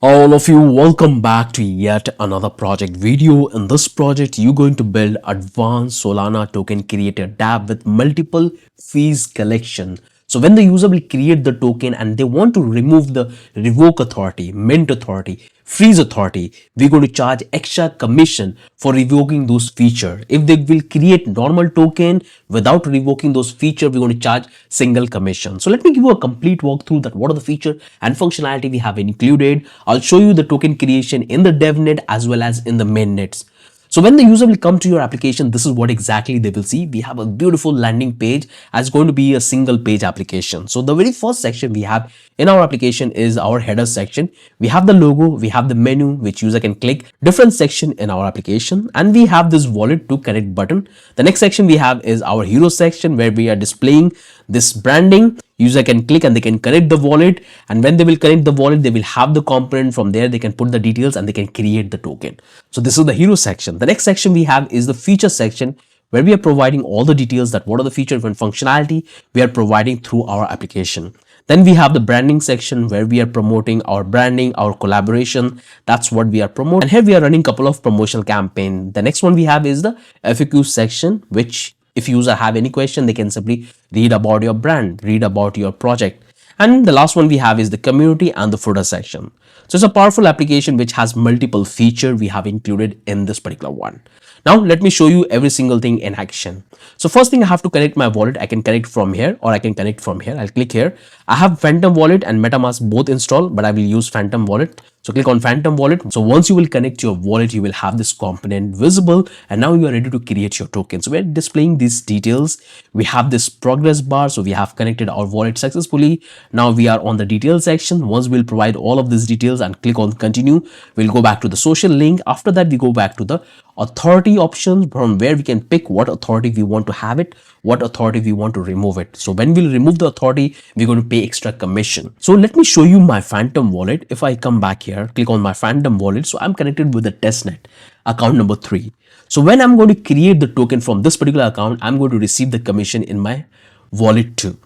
All of you, welcome back to yet another project video. In this project, you're going to build advanced Solana Token Creator DApp with multiple fees collection. So when the user will create the token and they want to remove the revoke authority, mint authority, freeze authority, we're going to charge extra commission for revoking those feature. If they will create normal token without revoking those feature, we're going to charge single commission. So let me give you a complete walkthrough that what are the feature and functionality we have included. I'll show you the token creation in the devnet as well as in the mainnets. So when the user will come to your application, this is what exactly they will see. We have a beautiful landing page as going to be a single page application. So the very first section we have in our application is our header section. We have the logo, we have the menu which user can click, different section in our application, and we have this wallet to connect button. The next section we have is our hero section where we are displaying this branding. User can click and they can connect the wallet, and when they will connect the wallet, they will have the component. From there they can put the details and they can create the token. So this is the hero section. The next section we have is the feature section where we are providing all the details that what are the feature and functionality we are providing through our application. Then we have the branding section where we are promoting our branding, our collaboration. That's what we are promoting. And here we are running a couple of promotional campaign. The next one we have is the FAQ section, which if user have any question, they can simply read about your brand, read about your project. And the last one we have is the community and the footer section. So it's a powerful application which has multiple features we have included in this particular one. Now let me show you every single thing in action. So first thing, I have to connect my wallet. I can connect from here or I can connect from here. I'll click here. I have Phantom Wallet and MetaMask both installed, but I will use Phantom Wallet. So click on Phantom Wallet. So once you will connect your wallet, you will have this component visible, and now you are ready to create your token. So we're displaying these details. We have this progress bar. So we have connected our wallet successfully. Now we are on the details section. Once we'll provide all of these details and click on continue, we'll go back to the social link. After that, we go back to the authority options from where we can pick what authority we want to have it, what authority we want to remove it. So when we'll remove the authority, we're going to pay extra commission. So let me show you my Phantom Wallet. If I come back here, click on my Phantom Wallet. So I'm connected with the testnet account number 3. So when I'm going to create the token from this particular account, I'm going to receive the commission in my wallet too.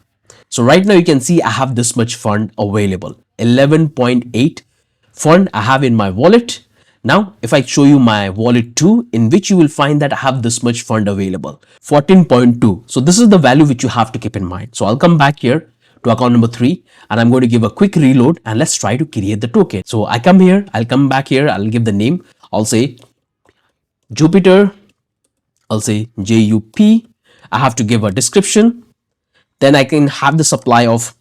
So right now you can see I have this much fund available, 11.8 fund I have in my wallet. Now, if I show you my wallet 2, in which you will find that I have this much fund available, 14.2. So this is the value which you have to keep in mind. So I'll come back here to account number 3 and I'm going to give a quick reload and let's try to create the token. So I come here, I'll come back here, I'll give the name. I'll say Jupiter. I'll say JUP. I have to give a description. Then I can have the supply of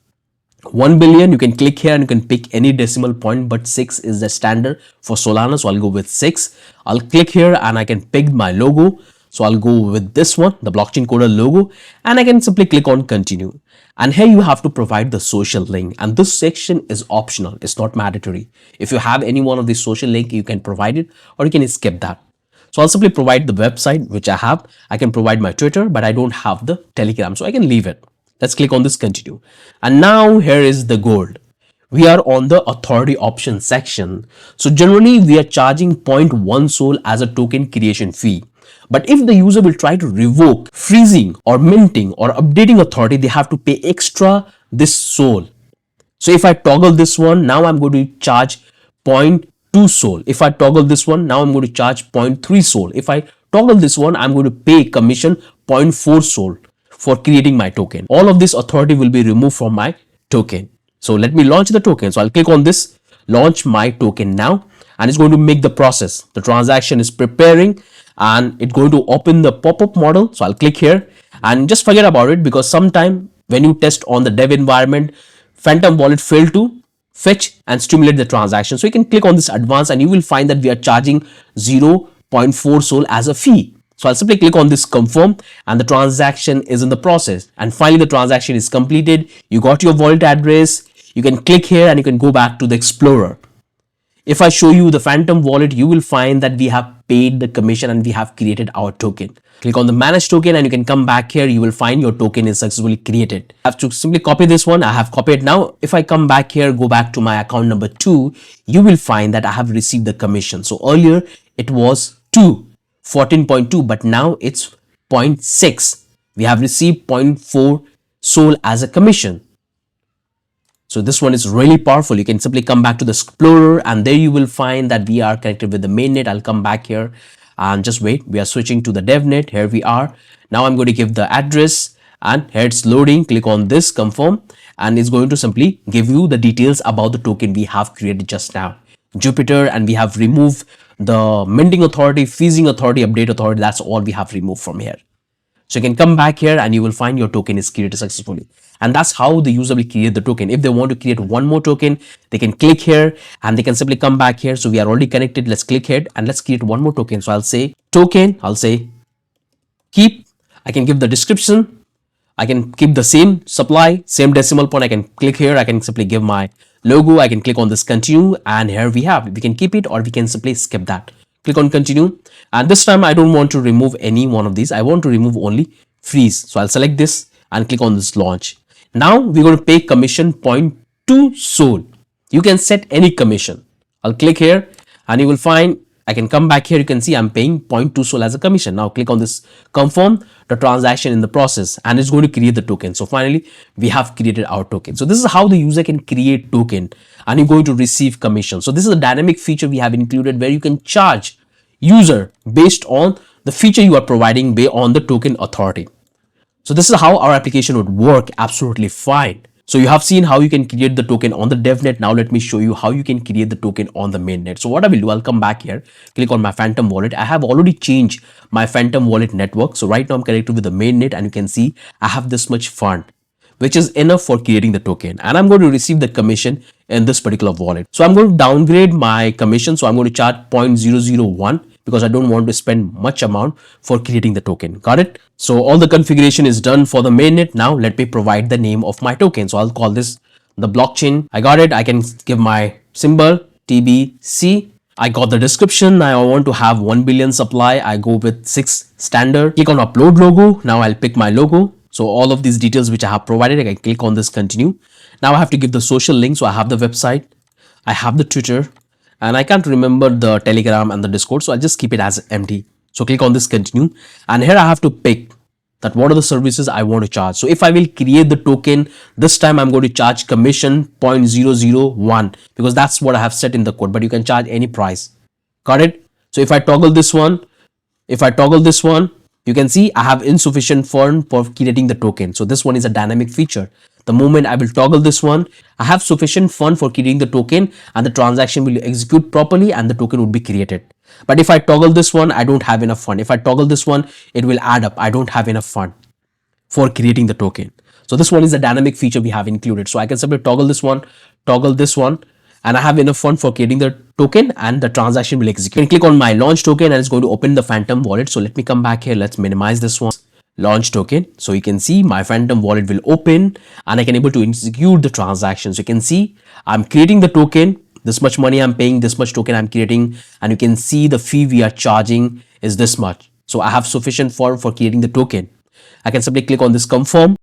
1 billion. You can click here and you can pick any decimal point, but 6 is the standard for Solana. So I'll go with 6. I'll click here and I can pick my logo. So I'll go with this one, the blockchain coder logo, and I can simply click on continue. And here you have to provide the social link, and this section is optional. It's not mandatory. If you have any one of these social link, you can provide it or you can skip that. So I'll simply provide the website which I have. I can provide my Twitter, but I don't have the Telegram, so I can leave it. Let's click on this continue. And now here is the gold. We are on the authority option section. So generally we are charging 0.1 Sol as a token creation fee. But if the user will try to revoke, freezing or minting or updating authority, they have to pay extra this Sol. So if I toggle this one, now I'm going to charge 0.2 Sol. If I toggle this one, now I'm going to charge 0.3 Sol. If I toggle this one, I'm going to pay commission 0.4 Sol for creating my token. All of this authority will be removed from my token. So let me launch the token. So I'll click on this, launch my token now, and it's going to make the process. The transaction is preparing and it's going to open the pop-up model. So I'll click here and just forget about it, because sometime when you test on the dev environment, Phantom Wallet failed to fetch and stimulate the transaction. So you can click on this advanced and you will find that we are charging 0.4 Sol as a fee. So I'll simply click on this confirm and the transaction is in the process. And finally the transaction is completed. You got your wallet address. You can click here and you can go back to the Explorer. If I show you the Phantom Wallet, you will find that we have paid the commission and we have created our token. Click on the manage token and you can come back here. You will find your token is successfully created. I have to simply copy this one. I have copied. Now, if I come back here, go back to my account number 2, you will find that I have received the commission. So earlier it was 14.2, but now it's 0.6. We have received 0.4 Sol as a commission. So this one is really powerful. You can simply come back to the Explorer and there you will find that we are connected with the mainnet. I'll come back here and just wait. We are switching to the DevNet. Here we are. Now I'm going to give the address and here it's loading. Click on this, confirm, and it's going to simply give you the details about the token we have created just now. Jupiter, and we have removed the minting authority, feasing authority, update authority. That's all we have removed from here. So you can come back here and you will find your token is created successfully. And that's how the user will create the token. If they want to create one more token, they can click here and they can simply come back here. So we are already connected. Let's click here and let's create one more token. So I'll say token, I'll say keep. I can give the description. I can keep the same supply, same decimal point. I can click here. I can simply give my logo. I can click on this continue and here we have, we can keep it or we can simply skip that. Click on continue, and this time I don't want to remove any one of these. I want to remove only freeze. So I'll select this and click on this launch. Now we're going to pay commission 0.2 Sol. You can set any commission. I'll click here and you will find I can come back here. You can see I'm paying 0.2 Sol as a commission. Now click on this confirm the transaction in the process and it's going to create the token. So finally we have created our token. So this is how the user can create token and you're going to receive commission. So this is a dynamic feature we have included where you can charge user based on the feature you are providing based on the token authority. So this is how our application would work absolutely fine. So you have seen how you can create the token on the DevNet. Now let me show you how you can create the token on the mainnet. So what I will do, I'll come back here, click on my Phantom wallet. I have already changed my Phantom wallet network. So right now I'm connected with the mainnet and you can see I have this much fund, which is enough for creating the token. And I'm going to receive the commission in this particular wallet. So I'm going to downgrade my commission. So I'm going to charge 0.001 because I don't want to spend much amount for creating the token. Got it? So all the configuration is done for the mainnet. Now let me provide the name of my token. So I'll call this the blockchain. I got it. I can give my symbol TBC. I got the description. Now I want to have 1 billion supply. I go with 6 standard. Click on upload logo. Now I'll pick my logo. So all of these details which I have provided, I can click on this continue. Now I have to give the social link. So I have the website, I have the Twitter, and I can't remember the Telegram and the Discord. So I'll just keep it as empty. So click on this continue. And here I have to pick that what are the services I want to charge. So if I will create the token, this time I'm going to charge commission 0.001 because that's what I have set in the code, but you can charge any price. Got it? So if I toggle this one, you can see I have insufficient fund for creating the token. So this one is a dynamic feature. The moment I will toggle this one, I have sufficient fund for creating the token and the transaction will execute properly and the token would be created. But if I toggle this one, I don't have enough fund. If I toggle this one, it will add up. I don't have enough fund for creating the token. So this one is a dynamic feature we have included. So I can simply toggle this one, and I have enough fund for creating the token and the transaction will execute. You can click on my launch token and it's going to open the Phantom wallet. So let me come back here. Let's minimize this one. Launch token. So you can see my Phantom wallet will open and I can able to execute the transactions. You can see I'm creating the token. This much money I'm paying, this much token I'm creating, and you can see the fee we are charging is this much. So I have sufficient fund for creating the token. I can simply click on this confirm.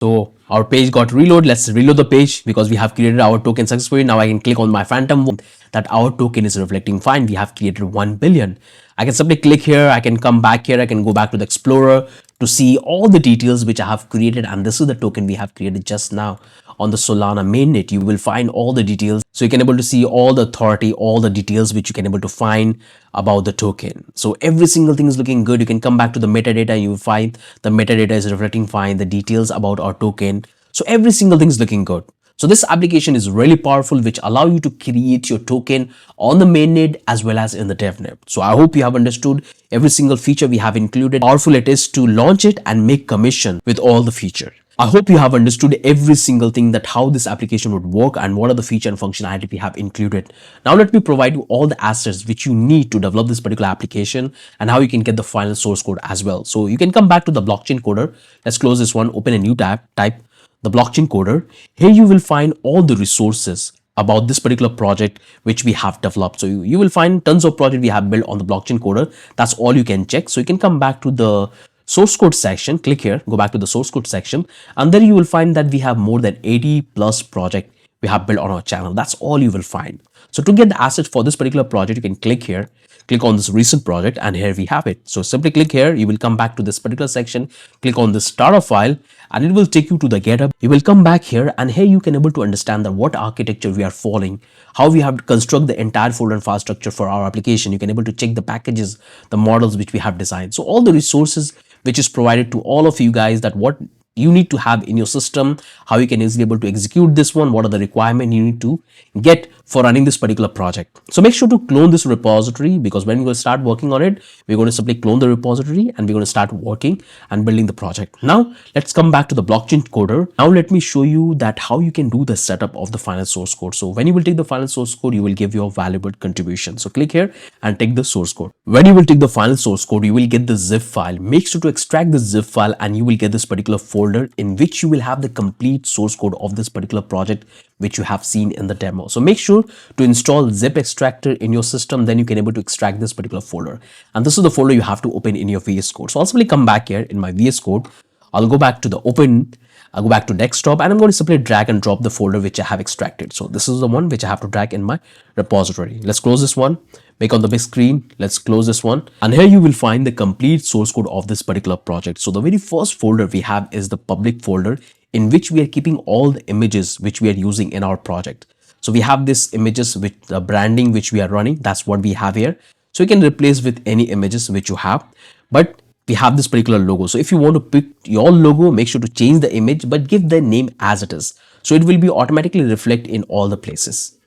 So our page got reload. Let's reload the page because we have created our token successfully. Now I can click on my Phantom that our token is reflecting fine. We have created 1 billion. I can simply click here. I can come back here. I can go back to the Explorer to see all the details which I have created. And this is the token we have created just now on the Solana mainnet. You will find all the details. So you can able to see all the authority, all the details which you can able to find about the token. So every single thing is looking good. You can come back to the metadata and you will find the metadata is reflecting fine, the details about our token. So every single thing is looking good. So this application is really powerful, which allow you to create your token on the mainnet as well as in the DevNet. So I hope you have understood every single feature we have included. Powerful it is to launch it and make commission with all the features. I hope you have understood every single thing that how this application would work and what are the feature and functionality we have included. Now let me provide you all the assets which you need to develop this particular application and how you can get the final source code as well. So you can come back to the blockchain coder. Let's close this one, open a new tab, type the blockchain coder. Here you will find all the resources about this particular project which we have developed. So you will find tons of projects we have built on the blockchain coder. That's all you can check. So you can come back to the source code section, click here, go back to the source code section, and then you will find that we have more than 80 plus project we have built on our channel. That's all you will find. So to get the assets for this particular project, you can click here, click on this recent project, and here we have it. So simply click here, you will come back to this particular section, click on the starter file, and it will take you to the GitHub. You will come back here, and here you can able to understand that what architecture we are following, how we have to construct the entire folder and file structure for our application. You can able to check the packages, the models which we have designed. So all the resources which is provided to all of you guys, that what you need to have in your system, how you can easily able to execute this one, what are the requirements you need to get for running this particular project. So make sure to clone this repository, because when we're going to start working on it, we're going to simply clone the repository and we're going to start working and building the project. Now let's come back to the blockchain coder. Now let me show you that how you can do the setup of the final source code. So when you will take the final source code, you will give your valuable contribution. So click here and take the source code. When you will take the final source code, you will get the zip file. Make sure to extract the zip file, and you will get this particular folder in which you will have the complete source code of this particular project which you have seen in the demo. So make sure to install zip extractor in your system, then you can able to extract this particular folder, and this is the folder you have to open in your VS Code. So I'll simply come back here in my VS Code, I'll go back to the open, I'll go back to desktop, and I'm going to simply drag and drop the folder which I have extracted. So this is the one which I have to drag in my repository. Let's close this one, make on the big screen, let's close this one, and here you will find the complete source code of this particular project. So the very first folder we have is the public folder, in which we are keeping all the images which we are using in our project. So we have this images with the branding which we are running, that's what we have here. So you can replace with any images which you have, but we have this particular logo. So if you want to pick your logo, make sure to change the image, but give the name as it is. So it will be automatically reflect in all the places.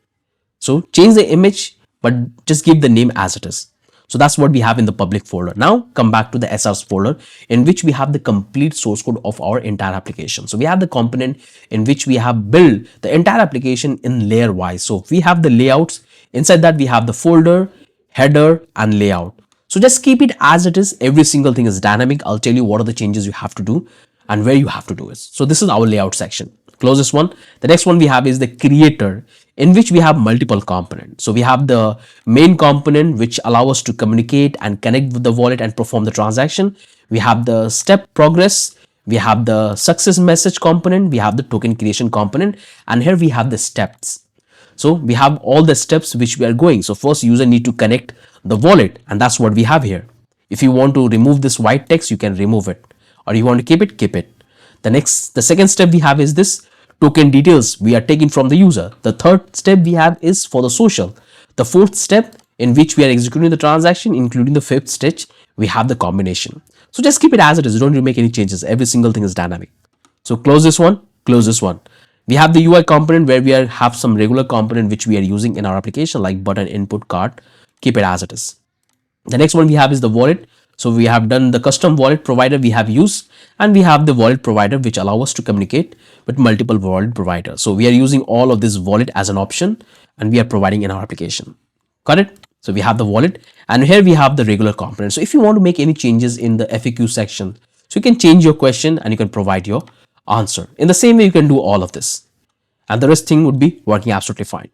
So change the image, but just give the name as it is. So that's what we have in the public folder. Now come back to the SRs folder, in which we have the complete source code of our entire application. So we have the component in which we have built the entire application in layer wise. So we have the layouts. Inside that we have the folder, header, and layout. So just keep it as it is. Every single thing is dynamic. I'll tell you what are the changes you have to do and where you have to do it. So this is our layout section. Close this one. The next one we have is the creator, in which we have multiple components. So we have the main component which allow us to communicate and connect with the wallet and perform the transaction. We have the step progress. We have the success message component. We have the token creation component, and here we have the steps. So we have all the steps which we are going. So first user need to connect the wallet, and that's what we have here. If you want to remove this white text, you can remove it, or you want to keep it, keep it. The second step we have is this token details we are taking from the user. The third step we have is for the social. The fourth step in which we are executing the transaction, including the fifth stage, we have the combination. So just keep it as it is. Don't make any changes. Every single thing is dynamic. So close this one, close this one. We have the UI component where we have some regular component which we are using in our application, like button, input, card. Keep it as it is. The next one we have is the wallet. So we have done the custom wallet provider we have used, and we have the wallet provider which allow us to communicate with multiple wallet providers. So we are using all of this wallet as an option, and we are providing in our application. Got it? So we have the wallet, and here we have the regular component. So if you want to make any changes in the FAQ section, so you can change your question and you can provide your answer. In the same way, you can do all of this, and the rest thing would be working absolutely fine.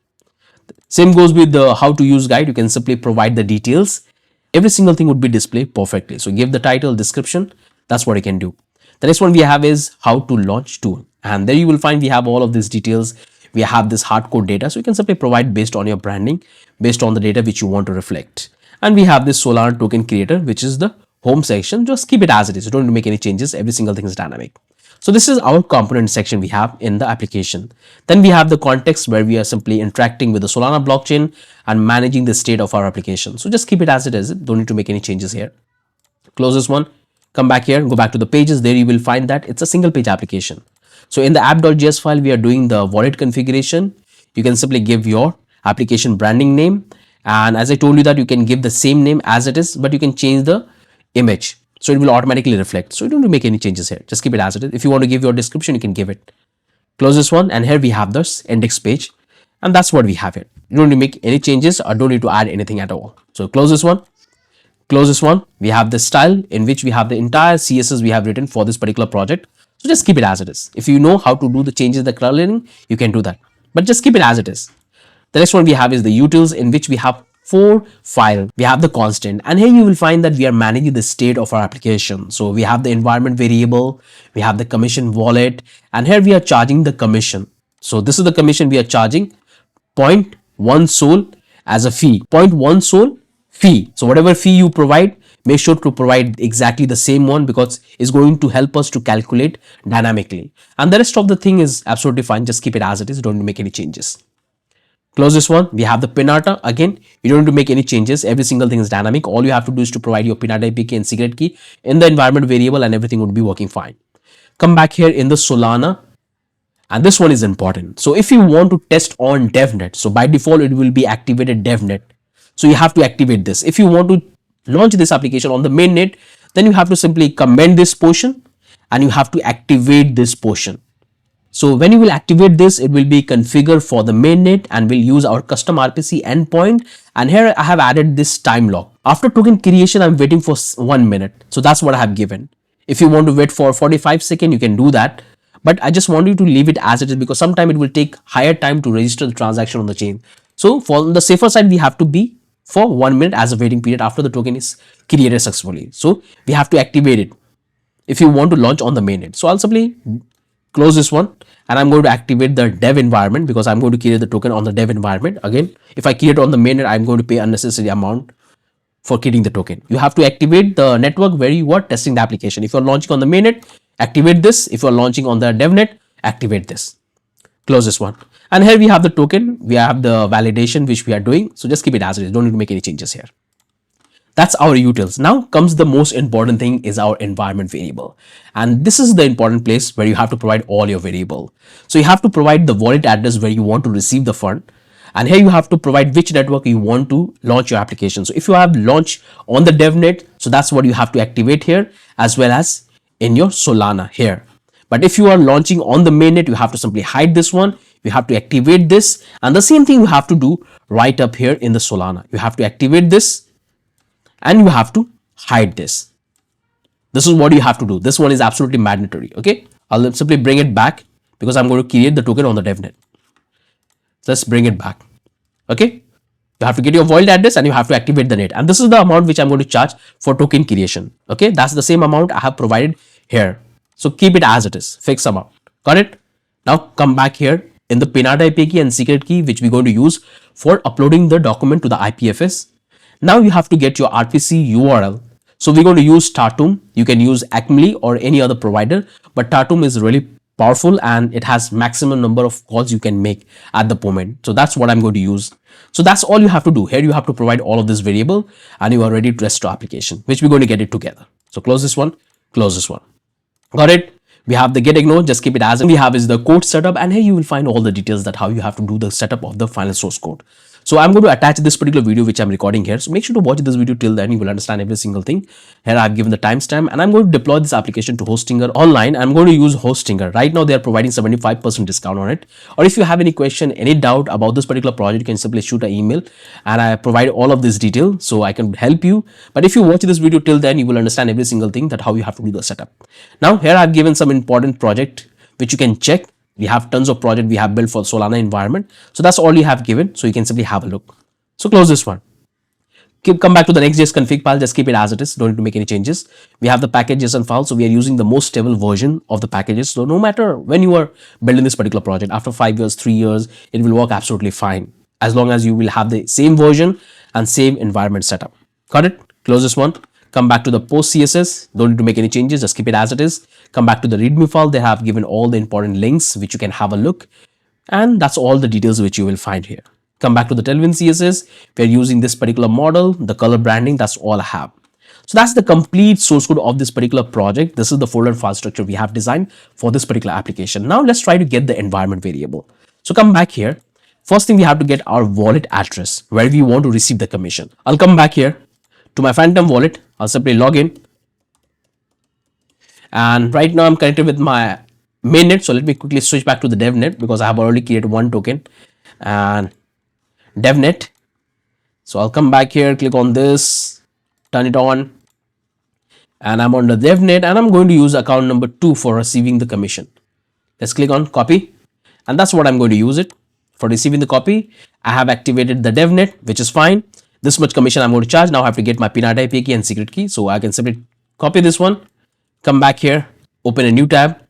Same goes with the how to use guide. You can simply provide the details. Every single thing would be displayed perfectly. So give the title, description. That's what you can do. The next one we have is how to launch tool. And there you will find we have all of these details. We have this hardcode data. So you can simply provide based on your branding, based on the data which you want to reflect. And we have this Solana Token Creator, which is the home section. Just keep it as it is. You don't need to make any changes. Every single thing is dynamic. So this is our component section we have in the application. Then we have the context where we are simply interacting with the Solana blockchain and managing the state of our application. So just keep it as it is. Don't need to make any changes here. Close this one. Come back here, go back to the pages. There you will find that it's a single page application. So in the app.js file, we are doing the wallet configuration. You can simply give your application branding name. And as I told you that you can give the same name as it is, but you can change the image. So it will automatically reflect. So you don't need to make any changes here. Just keep it as it is. If you want to give your description, you can give it. Close this one, and here we have this index page, and that's what we have here. You don't need to make any changes or don't need to add anything at all. So close this one. Close this one. We have the style in which we have the entire CSS we have written for this particular project. So just keep it as it is. If you know how to do the changes in the coloring, you can do that. But just keep it as it is. The next one we have is the utils, in which we have 4 files. We have the constant, and here you will find that we are managing the state of our application. So we have the environment variable, we have the commission wallet, and here we are charging the commission. So this is the commission we are charging, 0.1 sol as a fee, 0.1 sol fee. So whatever fee you provide, make sure to provide exactly the same one, because it's going to help us to calculate dynamically. And the rest of the thing is absolutely fine. Just keep it as it is. Don't make any changes. Close this one. We have the pinata. Again, you don't need to make any changes. Every single thing is dynamic. All you have to do is to provide your pinata API key and secret key in the environment variable, and everything would be working fine. Come back here in the Solana, and this one is important. So if you want to test on Devnet, so by default it will be activated Devnet. So you have to activate this. If you want to launch this application on the mainnet, then you have to simply comment this portion and you have to activate this portion. So when you will activate this, it will be configured for the mainnet and will use our custom RPC endpoint. And here I have added this time lock. After token creation, I'm waiting for 1 minute. So that's what I have given. If you want to wait for 45 seconds, you can do that. But I just want you to leave it as it is, because sometimes it will take higher time to register the transaction on the chain. So for the safer side, we have to be for 1 minute as a waiting period after the token is created successfully. So we have to activate it if you want to launch on the mainnet. So I'll simply close this one, and I'm going to activate the dev environment, because I'm going to create the token on the dev environment. Again, if I create on the mainnet, I'm going to pay unnecessary amount for creating the token. You have to activate the network where you are testing the application. If you're launching on the mainnet, activate this. If you're launching on the devnet, activate this. Close this one. And here we have the token. We have the validation which we are doing. So just keep it as it is. Don't need to make any changes here. That's our utils. Now comes the most important thing, is our environment variable. And this is the important place where you have to provide all your variable. So you have to provide the wallet address where you want to receive the fund. And here you have to provide which network you want to launch your application. So if you have launch on the devnet, so that's what you have to activate here, as well as in your Solana here. But if you are launching on the mainnet, you have to simply hide this one. You have to activate this. And the same thing you have to do right up here in the Solana. You have to activate this, and you have to hide this. This is what you have to do. This one is absolutely mandatory. Okay, I'll simply bring it back, because I'm going to create the token on the devnet. Let's bring it back. Okay, you have to get your wallet address and you have to activate the net, and this is the amount which I'm going to charge for token creation. Okay, that's the same amount I have provided here. So keep it as it is, fixed amount. Got it? Now come back here in the pinata API key and secret key, which we're going to use for uploading the document to the IPFS. Now you have to get your RPC URL. So we're going to use Tatum. You can use Acme or any other provider, but Tatum is really powerful and it has maximum number of calls you can make at the moment. So that's what I'm going to use. So that's all you have to do. Here you have to provide all of this variable and you are ready to test your application, which we're going to get it together. So close this one, close this one. Got it? We have the get ignore, just keep it as we have is the code setup, and here you will find all the details that how you have to do the setup of the final source code. So I'm going to attach this particular video which I'm recording here. So make sure to watch this video till then. You will understand every single thing. Here I've given the timestamp, and I'm going to deploy this application to Hostinger online. I'm going to use Hostinger. Right now they are providing 75% discount on it. Or if you have any question, any doubt about this particular project, you can simply shoot an email and I provide all of this detail so I can help you. But if you watch this video till then, you will understand every single thing that how you have to do the setup. Now here I've given some important project which you can check. We have tons of project we have built for Solana environment. So that's all you have given. So you can simply have a look. So close this one. Come back to the Next.js config file. Just keep it as it is. Don't need to make any changes. We have the package.json file. So we are using the most stable version of the packages. So no matter when you are building this particular project, after 5 years, 3 years, it will work absolutely fine. As long as you will have the same version and same environment setup. Got it? Close this one. Come back to the post CSS. Don't need to make any changes. Just keep it as it is. Come back to the README file. They have given all the important links which you can have a look. And that's all the details which you will find here. Come back to the Tailwind CSS. We're using this particular model, the color branding. That's all I have. So that's the complete source code of this particular project. This is the folder file structure we have designed for this particular application. Now let's try to get the environment variable. So come back here. First thing we have to get our wallet address where we want to receive the commission. I'll come back here to my Phantom wallet. I'll simply log in. And right now I'm connected with my mainnet. So let me quickly switch back to the devnet because I have already created one token and devnet. So I'll come back here, click on this, turn it on, and I'm on the devnet and I'm going to use account number 2 for receiving the commission. Let's click on copy, and that's what I'm going to use it for receiving the copy. I have activated the devnet, which is fine. This much commission I'm going to charge. Now I have to get my pinata API key and secret key. So I can simply copy this one, come back here, open a new tab.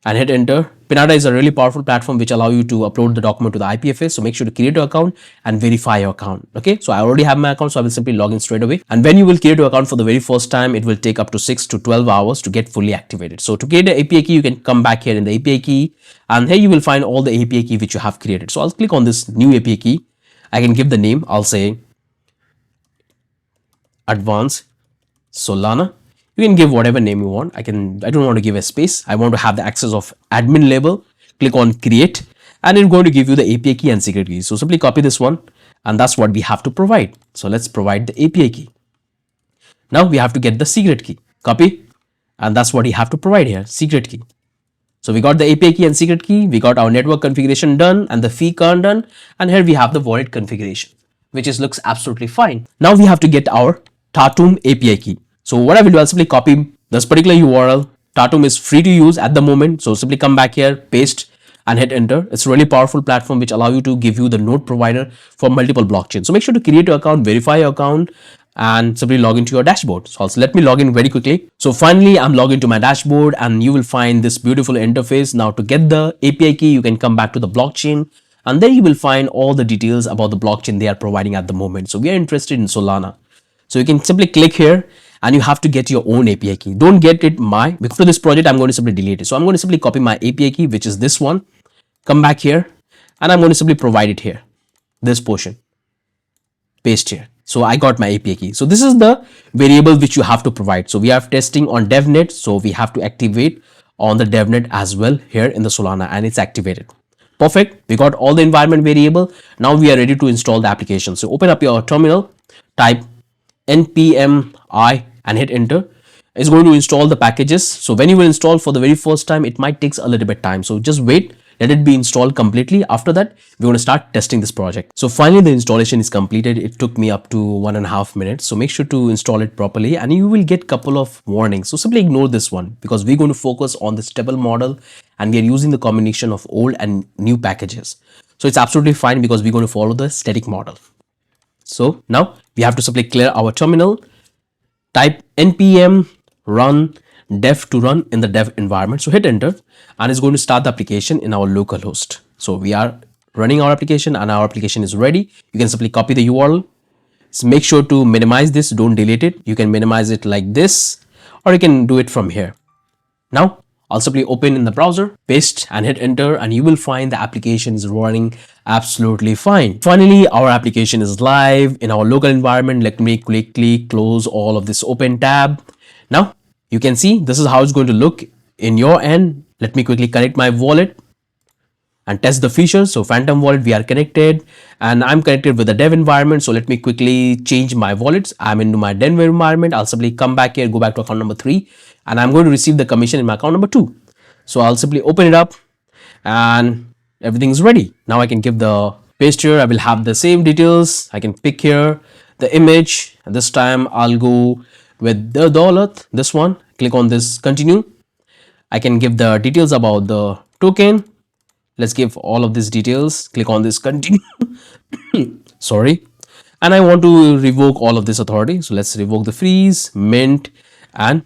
and hit enter. Pinata is a really powerful platform which allow you to upload the document to the IPFS. So make sure to create your account and verify your account. Okay, so I already have my account, so I will simply log in straight away. And when you will create your account for the very first time, it will take up to 6 to 12 hours to get fully activated. So to create the API key, you can come back here in the API key, and here you will find all the API key which you have created. So I'll click on this new API key. I can give the name. I'll say Advanced Solana. You can give whatever name you want. I don't want to give a space. I want to have the access of admin label. Click on create, and it's going to give you the API key and secret key. So simply copy this one, and that's what we have to provide. So let's provide the API key. Now we have to get the secret key. Copy, and that's what you have to provide here, secret key. So we got the API key and secret key. We got our network configuration done and the fee count done. And here we have the wallet configuration, which looks absolutely fine. Now we have to get our Tatum API key. So what I will do, I'll simply copy this particular URL. Tatum is free to use at the moment. So simply come back here, paste, and hit enter. It's a really powerful platform which allow you to give you the node provider for multiple blockchains. So make sure to create your account, verify your account, and simply log into your dashboard. So also let me log in very quickly. So finally, I'm logged into my dashboard, and you will find this beautiful interface. Now to get the API key, you can come back to the blockchain, and then you will find all the details about the blockchain they are providing at the moment. So we are interested in Solana. So you can simply click here, and you have to get your own API key. Don't get it because for this project, I'm going to simply delete it. So I'm going to simply copy my API key, which is this one. Come back here, and I'm going to simply provide it here. This portion. Paste here. So I got my API key. So this is the variable which you have to provide. So we are testing on Devnet. So we have to activate on the Devnet as well here in the Solana, and it's activated. Perfect. We got all the environment variable. Now we are ready to install the application. So open up your terminal, type npm I and hit enter. It's going to install the packages. So when you will install for the very first time, it might take a little bit time. So just wait, let it be installed completely. After that, we're going to start testing this project. So finally, the installation is completed. It took me up to 1.5 minutes. So make sure to install it properly, and you will get couple of warnings. So simply ignore this one because we're going to focus on the stable model, and we are using the combination of old and new packages. So it's absolutely fine because we're going to follow the static model. So now we have to simply clear our terminal, type npm run dev to run in the dev environment. So hit enter, and it's going to start the application in our local host. So we are running our application, and our application is ready. You can simply copy the URL. So make sure to minimize this. Don't delete it. You can minimize it like this, or you can do it from here. Now I'll simply open in the browser, paste, and hit enter, and you will find the application is running absolutely fine. Finally, our application is live in our local environment. Let me quickly close all of this open tab. Now you can see this is how it's going to look in your end. Let me quickly connect my wallet and test the features. So Phantom wallet, we are connected, and I'm connected with the dev environment. So let me quickly change my wallets. I'm into my dev environment. I'll simply come back here, go back to account number 3, and I'm going to receive the commission in my account number 2. So I'll simply open it up, and everything is ready. Now I can give the paste here. I will have the same details. I can pick here the image, and this time I'll go with the Daulat, this one. Click on this continue. I can give the details about the token. Let's give all of these details. Click on this continue. Sorry. And I want to revoke all of this authority. So let's revoke the freeze, mint, and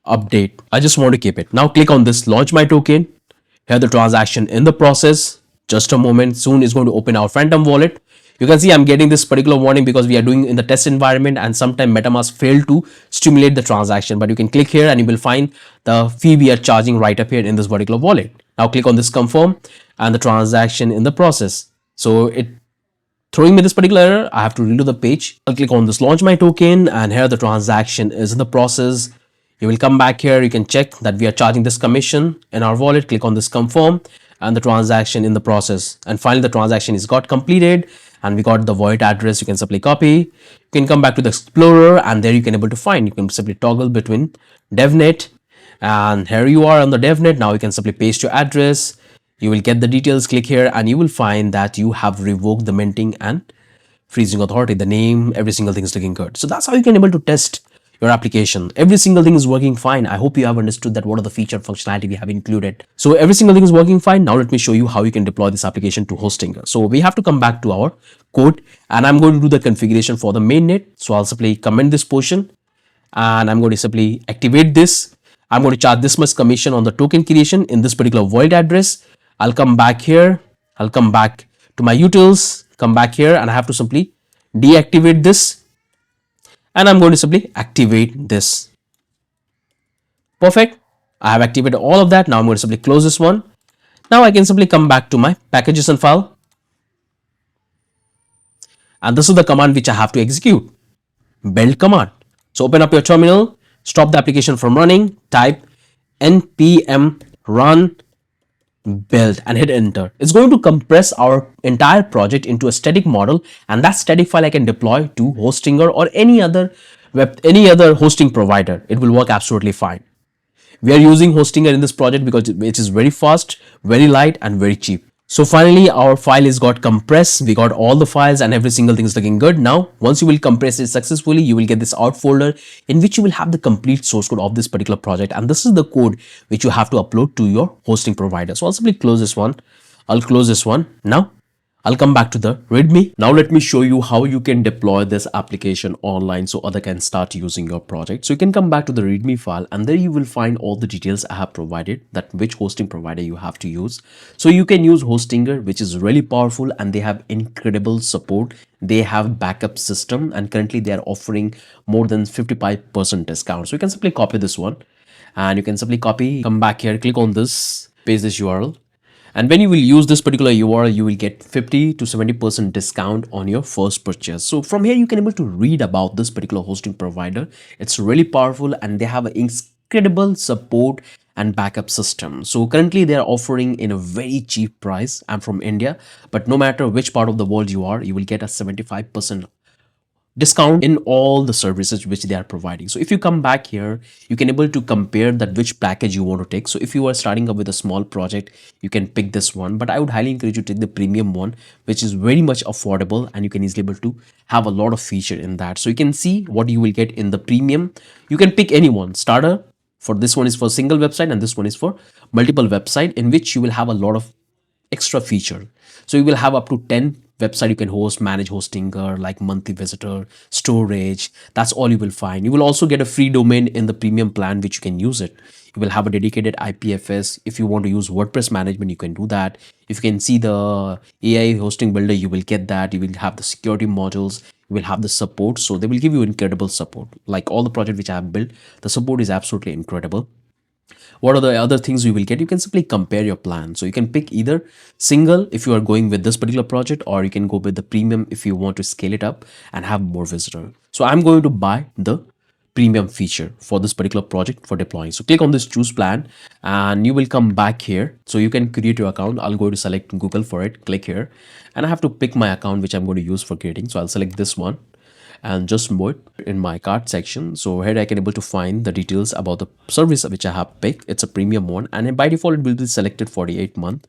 update. I just want to keep it. Now click on this launch my token. Here the transaction in the process. Just a moment. Soon it's going to open our Phantom wallet. You can see I'm getting this particular warning because we are doing in the test environment, and sometimes MetaMask failed to stimulate the transaction. But you can click here and you will find the fee we are charging right up here in this particular wallet. Now click on this confirm, and the transaction in the process. So it throwing me this particular error. I have to reload the page. I'll click on this launch my token, and here the transaction is in the process. You will come back here. You can check that we are charging this commission in our wallet. Click on this confirm, and the transaction in the process. And finally, the transaction is got completed, and we got the wallet address. You can simply copy. You can come back to the Explorer, and there you can able to find. You can simply toggle between Devnet, and here you are on the Devnet. Now you can simply paste your address. You will get the details. Click here, and you will find that you have revoked the minting and freezing authority. The name, every single thing is looking good. So that's how you can able to test your application. Every single thing is working fine. I hope you have understood that what are the feature functionality we have included. So every single thing is working fine. Now let me show you how you can deploy this application to hosting. So we have to come back to our code, and I'm going to do the configuration for the mainnet. So I'll simply comment this portion, and I'm going to simply activate this. I'm going to charge this much commission on the token creation in this particular wallet address. I'll come back here. I'll come back to my utils, come back here, and I have to simply deactivate this. And I'm going to simply activate this. Perfect. I have activated all of that. Now I'm going to simply close this one. Now I can simply come back to my packages and file. And this is the command which I have to execute. Build command. So open up your terminal, stop the application from running, type npm run build and hit enter. It's going to compress our entire project into a static model, and that static file I can deploy to Hostinger or any other hosting provider. It will work absolutely fine. We are using Hostinger in this project because it is very fast, very light, and very cheap. So finally, our file is got compressed. We got all the files and every single thing is looking good. Now, once you will compress it successfully, you will get this out folder in which you will have the complete source code of this particular project. And this is the code which you have to upload to your hosting provider. So I'll simply close this one. I'll close this one. Now, I'll come back to the README. Now let me show you how you can deploy this application online so other can start using your project. So you can come back to the README file and there you will find all the details I have provided, that which hosting provider you have to use. So you can use Hostinger, which is really powerful and they have incredible support. They have backup system and currently they are offering more than 55% discount. So you can simply copy this one and you can simply copy, come back here, click on this, paste this URL. And when you will use this particular URL, you will get 50 to 70% discount on your first purchase. So from here, you can able to read about this particular hosting provider. It's really powerful and they have an incredible support and backup system. So currently they are offering in a very cheap price. I'm from India, but no matter which part of the world you are, you will get a 75% discount in all the services which they are providing. So if you come back here, you can able to compare that which package you want to take. So if you are starting up with a small project, you can pick this one, but I would highly encourage you to take the premium one, which is very much affordable and you can easily able to have a lot of feature in that. So you can see what you will get in the premium. You can pick any one. Starter, for this one is for single website and this one is for multiple website, in which you will have a lot of extra feature. So you will have up to 10 website you can host, manage Hostinger, like monthly visitor, storage. That's all you will find. You will also get a free domain in the premium plan, which you can use it. You will have a dedicated IPFS. If you want to use WordPress management, you can do that. If you can see the AI hosting builder, you will get that. You will have the security modules. You will have the support. So they will give you incredible support. Like all the project which I have built, the support is absolutely incredible. What are the other things you will get? You can simply compare your plan. So you can pick either single if you are going with this particular project, or you can go with the premium if you want to scale it up and have more visitor. So I'm going to buy the premium feature for this particular project for deploying. So click on this choose plan and you will come back here. So you can create your account. I'll go to select Google for it, click here, and I have to pick my account which I'm going to use for creating. So I'll select this one and just move it in my cart section. So here I can able to find the details about the service which I have picked. It's a premium one and by default it will be selected 48 month.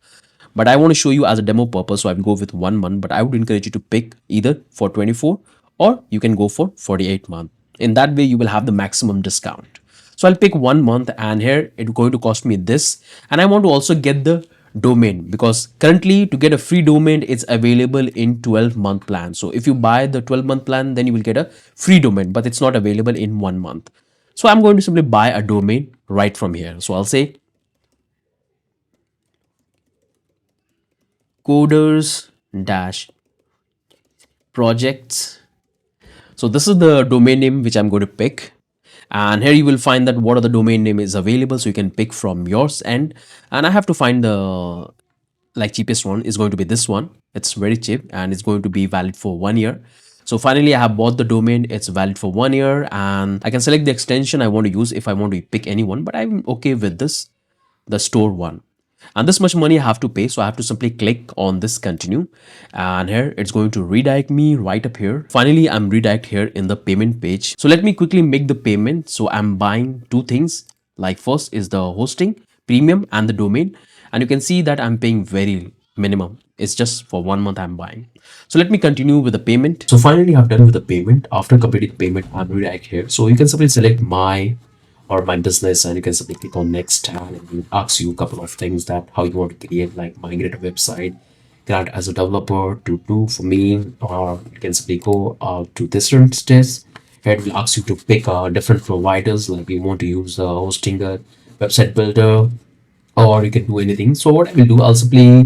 But I want to show you as a demo purpose, so I will go with 1 month, but I would encourage you to pick either for 24 or you can go for 48 month. In that way you will have the maximum discount. So I'll pick 1 month and here it's going to cost me this, and I want to also get the domain because currently to get a free domain it's available in 12-month plan. So if you buy the 12-month plan, then you will get a free domain, but it's not available in 1 month. So I'm going to simply buy a domain right from here. So I'll say coders dash projects. So this is the domain name which I'm going to pick. And here you will find that what are the domain name is available. So you can pick from yours end. And I have to find the cheapest one is going to be this one. It's very cheap and it's going to be valid for 1 year. So finally I have bought the domain. It's valid for 1 year and I can select the extension I want to use if I want to pick any one, but I'm okay with this, the store one. And this much money I have to pay, so I have to simply click on this continue and here it's going to redirect me right up here. Finally I'm redirect here in the payment page. So let me quickly make the payment. So I'm buying two things, like first is the hosting premium and the domain, and you can see that I'm paying very minimum. It's just for 1 month I'm buying. So let me continue with the payment. So finally I've done with the payment. After completing payment, I'm redirect here. So you can simply select my business and you can simply click on next and it will ask you a couple of things that how you want to create, like migrate a website, grant as a developer to do for me, or you can simply go to this steps. Here it will ask you to pick different providers, like you want to use hosting a website builder, or you can do anything. So what I will do, I'll simply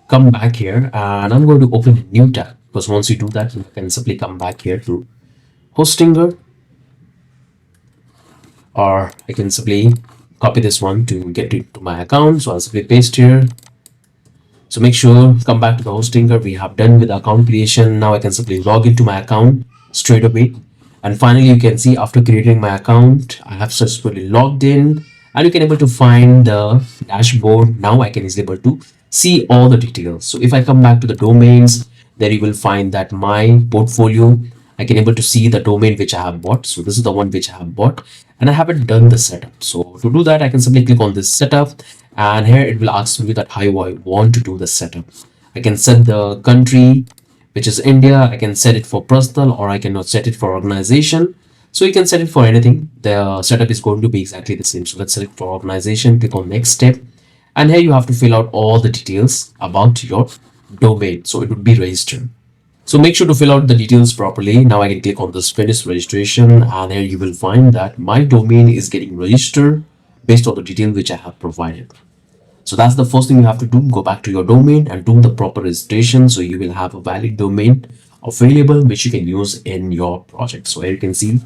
come back here and I'm going to open a new tab, because once you do that, you can simply come back here to hostinger, or I can simply copy this one to get it to my account. So I'll simply paste here. So make sure come back to the hostinger. We have done with account creation. Now I can simply log into my account straight away. And finally, you can see after creating my account, I have successfully logged in, and you can able to find the dashboard. Now I can easily able to see all the details. So if I come back to the domains, there you will find that my portfolio, I can able to see the domain which I have bought. So this is the one which I have bought, and I haven't done the setup. So to do that, I can simply click on this setup, and here it will ask me that how I want to do the setup. I can set the country, which is India. I can set it for personal, or I cannot set it for organization. So you can set it for anything. The setup is going to be exactly the same. So let's select for organization, click on next step. And here you have to fill out all the details about your domain. So it would be registered. So make sure to fill out the details properly. Now I can click on this finish registration, and here you will find that my domain is getting registered based on the detail which I have provided. So that's the first thing you have to do. Go back to your domain and do the proper registration. So you will have a valid domain available which you can use in your project. So here you can see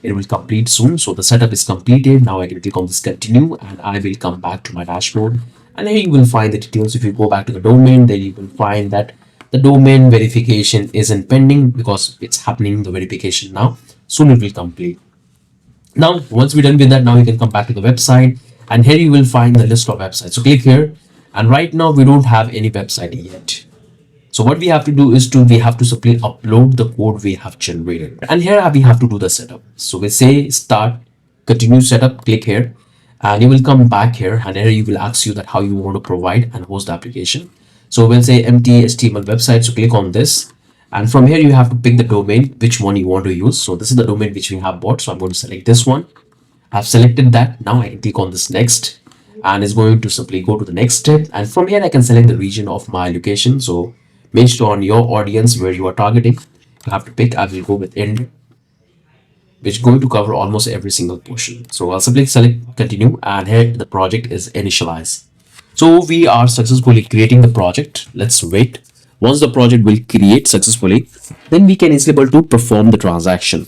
it will complete soon. So the setup is completed. Now I can click on this continue, and I will come back to my dashboard. And here you will find the details. If you go back to the domain, then you will find that the domain verification isn't pending because it's happening, the verification now. Soon it will complete. Now, once we're done with that, now you can come back to the website, and here you will find the list of websites. So click here, and right now we don't have any website yet. So what we have to do is we have to simply upload the code we have generated. And here we have to do the setup. So we say start, continue setup, click here, and you will come back here, and here you will ask you that how you want to provide and host the application. So we'll say empty HTML website. So click on this. And from here, you have to pick the domain, which one you want to use. So this is the domain which we have bought. So I'm going to select this one. I've selected that. Now I can click on this next, and it's going to simply go to the next step. And from here, I can select the region of my location. So based on your audience where you are targeting, you have to pick. I will go with India, which is going to cover almost every single portion. So I'll simply select continue, and here the project is initialized. So we are successfully creating the project. Let's wait. Once the project will create successfully, then we can easily able to perform the transaction.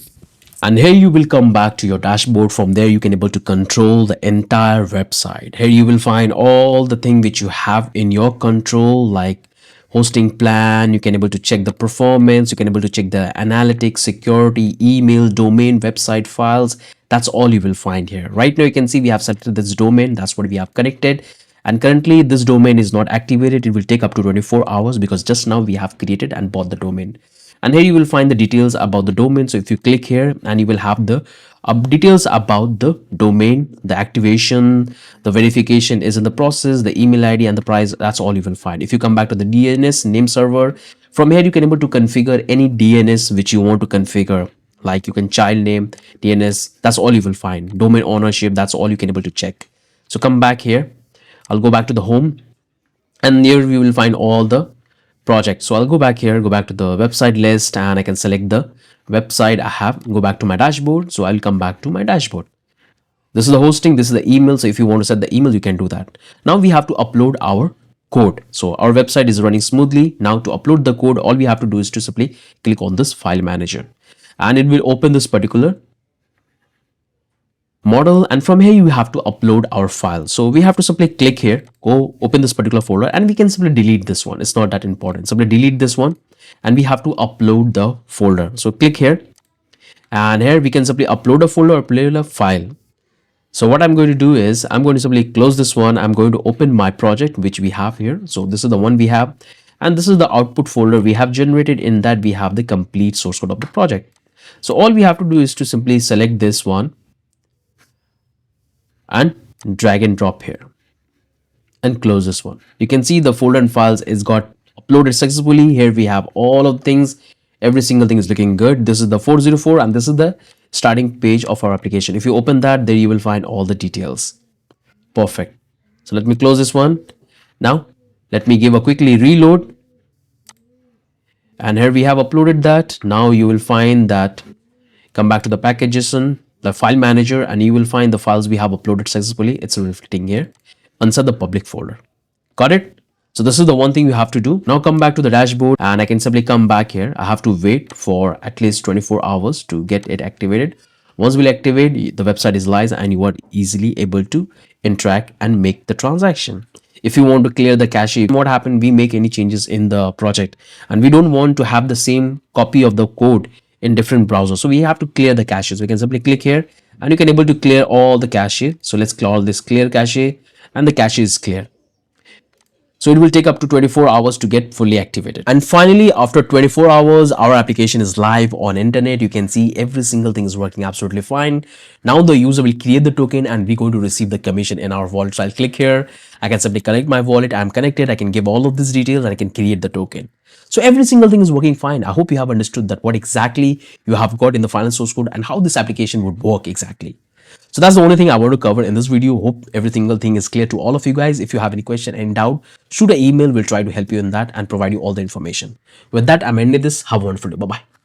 And here you will come back to your dashboard. From there, you can able to control the entire website. Here you will find all the thing which you have in your control, like hosting plan. You can able to check the performance. You can able to check the analytics, security, email, domain, website files. That's all you will find here. Right now, you can see we have selected this domain. That's what we have connected. And currently this domain is not activated. It will take up to 24 hours because just now we have created and bought the domain. And here you will find the details about the domain. So if you click here, and you will have the details about the domain, the activation, the verification is in the process, the email ID and the price. That's all you will find. If you come back to the DNS name server, from here you can able to configure any DNS which you want to configure. Like you can child name, DNS, that's all you will find. Domain ownership, that's all you can able to check. So come back here. I'll go back to the home, and here we will find all the projects. So I'll go back here, go back to the website list, and I can select the website I have, go back to my dashboard. So I'll come back to my dashboard. This is the hosting, this is the email. So if you want to set the email, you can do that. Now we have to upload our code. So our website is running smoothly. Now to upload the code, all we have to do is to simply click on this file manager, and it will open this particular model, and from here you have to upload our file. So we have to simply click here, go open this particular folder, and we can simply delete this one. It's not that important. Simply delete this one, and we have to upload the folder. So click here, and here we can simply upload a folder or upload a file. So what I'm going to do is I'm going to simply close this one. I'm going to open my project which we have here. So this is the one we have, and this is the output folder we have generated. In that we have the complete source code of the project. So all we have to do is to simply select this one and drag and drop here and close this one. You can see the folder and files is got uploaded successfully. Here we have all of things. Every single thing is looking good. This is the 404, and this is the starting page of our application. If you open that, there you will find all the details. Perfect. So let me close this one. Now let me give a quickly reload, and here we have uploaded that. Now you will find that come back to the package.json, the file manager, and you will find the files we have uploaded successfully. It's reflecting here. Insert the public folder. Got it? So this is the one thing you have to do. Now come back to the dashboard and I can simply come back here. I have to wait for at least 24 hours to get it activated. Once we'll activate, the website is live and you are easily able to interact and make the transaction. If you want to clear the cache, what happened, we make any changes in the project and we don't want to have the same copy of the code in different browsers. So we have to clear the caches. We can simply click here and you can able to clear all the cache. So let's call this clear cache and the cache is clear. So it will take up to 24 hours to get fully activated. And finally, after 24 hours, our application is live on internet. You can see every single thing is working absolutely fine. Now the user will create the token and we're going to receive the commission in our wallet. So I'll click here. I can simply connect my wallet. I'm connected. I can give all of these details and I can create the token. So every single thing is working fine. I hope you have understood that what exactly you have got in the final source code and how this application would work exactly. So that's the only thing I want to cover in this video. Hope every single thing is clear to all of you guys. If you have any question and doubt, shoot an email. We'll try to help you in that and provide you all the information. With that, I'm ending this. Have a wonderful day. Bye-bye.